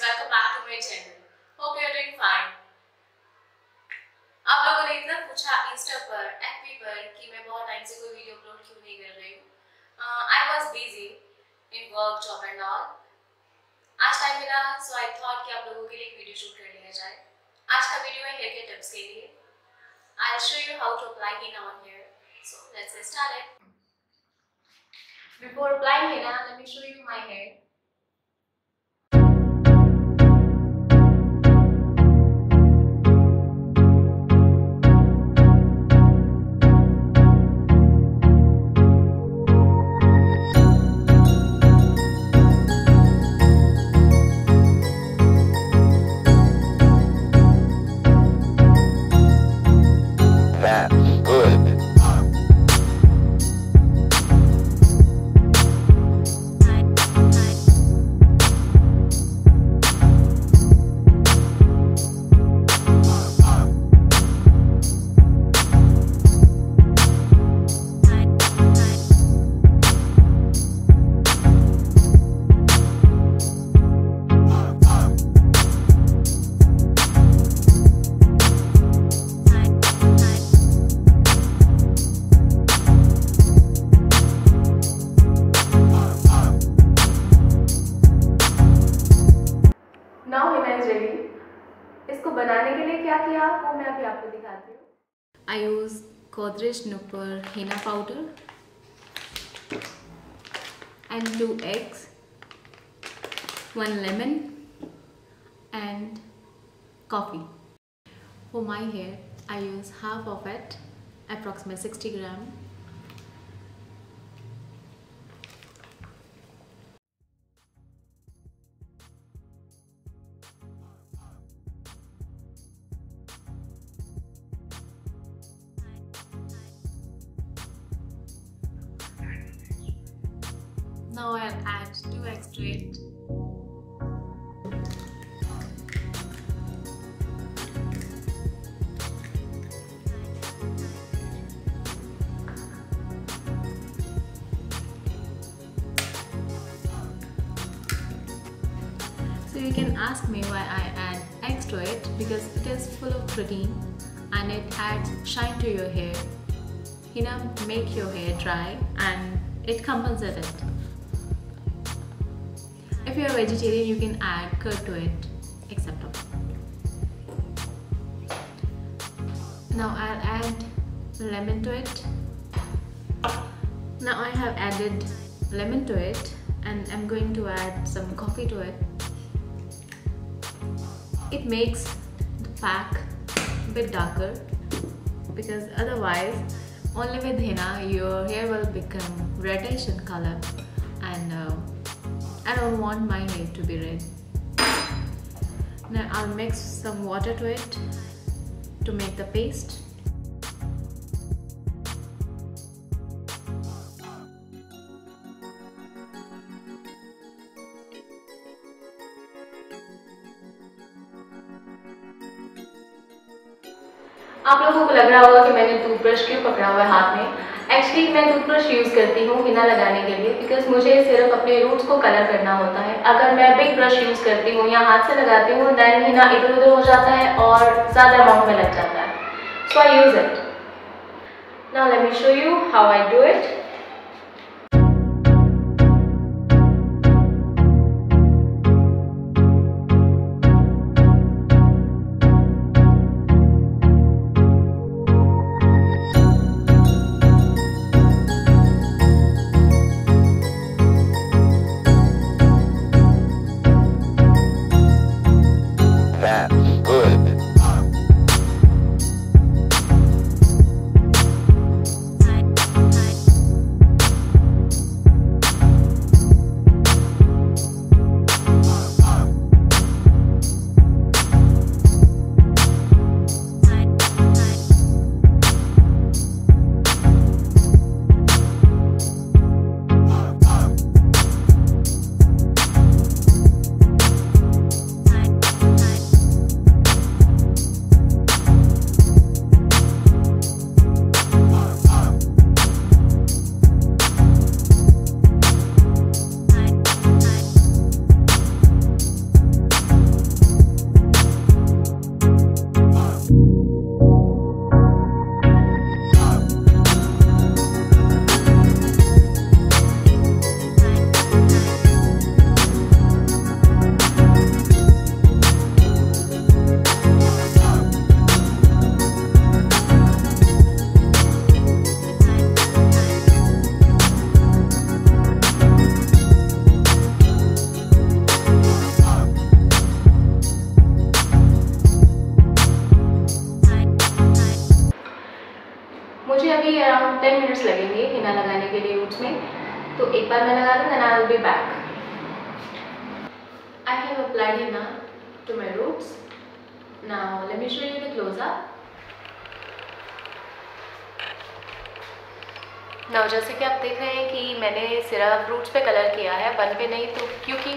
welcome back to my channel. Hope you are doing fine. आप लोगों ने इतना पूछा इंस्टा पर, एफबी पर कि मैं बहुत टाइम से कोई वीडियो अपलोड क्यों नहीं कर रही हूँ. I was busy in work, job and all. आज टाइम मिला, so I thought कि आप लोगों के लिए एक वीडियो शूट कर लिया जाए. आज का वीडियो है हेयर के टिप्स के लिए. I'll show you how to apply henna on hair. So let's get started. Before applying henna, let me show you my hair. Now henna is ready. इसको बनाने के लिए क्या किया वो मैं अभी आपको दिखाती हूँ. I use Godrej Nupur henna powder and 2 eggs, 1 lemon and coffee. For my hair, I use half of it, approximately 60 gram. Now I'll add 2 eggs to it. So you can ask me why I add eggs to it, because it is full of protein and it adds shine to your hair. Henna make your hair dry and it compensates it. If you are vegetarian, you can add curd to it, etc. Now I'll add lemon to it. Now I have added lemon to it and I'm going to add some coffee to it. It makes the pack a bit darker, because otherwise only with henna your hair will become reddish in color, and I don't want my hair to be red. Now I'll mix some water to it to make the paste. आप लोगों को लग रहा होगा कि मैंने toothbrush क्यों पकड़ा हुआ है हाथ में. एक्चुअली मैं टूथब्रश यूज़ करती हूँ henna लगाने के लिए, बिकॉज मुझे सिर्फ अपने रूट्स को कलर करना होता है. अगर मैं बिग ब्रश यूज़ करती हूँ या हाथ से लगाती हूँ, देन henna इधर उधर हो जाता है और ज़्यादा अमाउंट में लग जाता है. So I use it. Now let me show you how I do it. तो एक बार मैं लगा लूँ, then I will be back. I have applied henna to my roots. Now let me show you the close up. Now जैसे कि आप देख रहे हैं कि मैंने सिर्फ रूट्स पे कलर किया है, बन पे नहीं, तो क्योंकि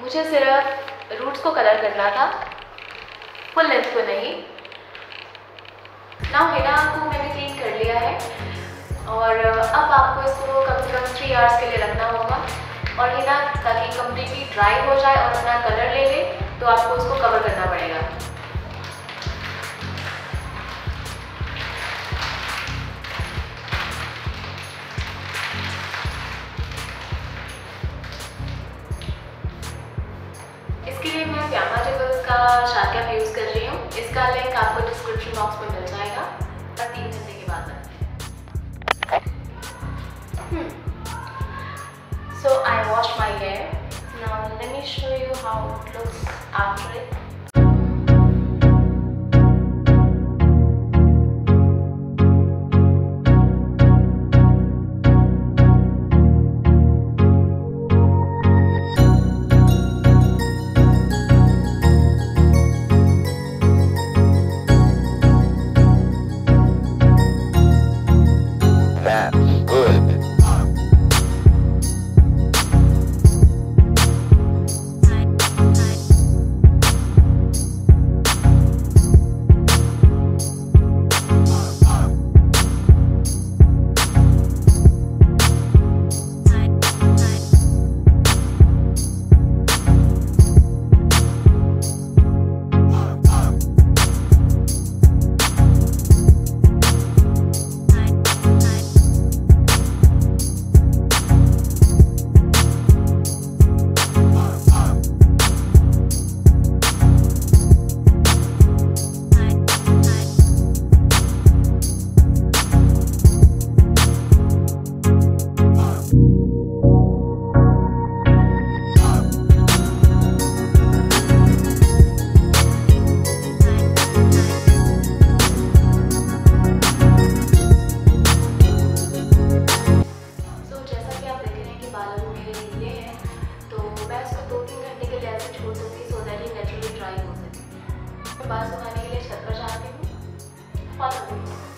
मुझे सिर्फ रूट्स को कलर करना था, फुल लेंथ को नहीं। नाउ हेना को मैंने क्लीन कर लिया है और अब आपको इसको कम से कम 3 आवर्स के लिए रखना होगा और हेना ताकि कम्प्लीटली ड्राई हो जाए और अपना कलर ले ले, तो आपको उसको कवर करना पड़ेगा। इसके लिए मैं का शार्क कैप यूज़ कर रही हूँ। इसका लिंक आपको डिस्क्रिप्शन बॉक्स में मिल जाएगा और 3 घंटे के बाद So I washed my hair. Now let me show you how it looks after it. बाल सुखाने के लिए छत पर जाती हूँ।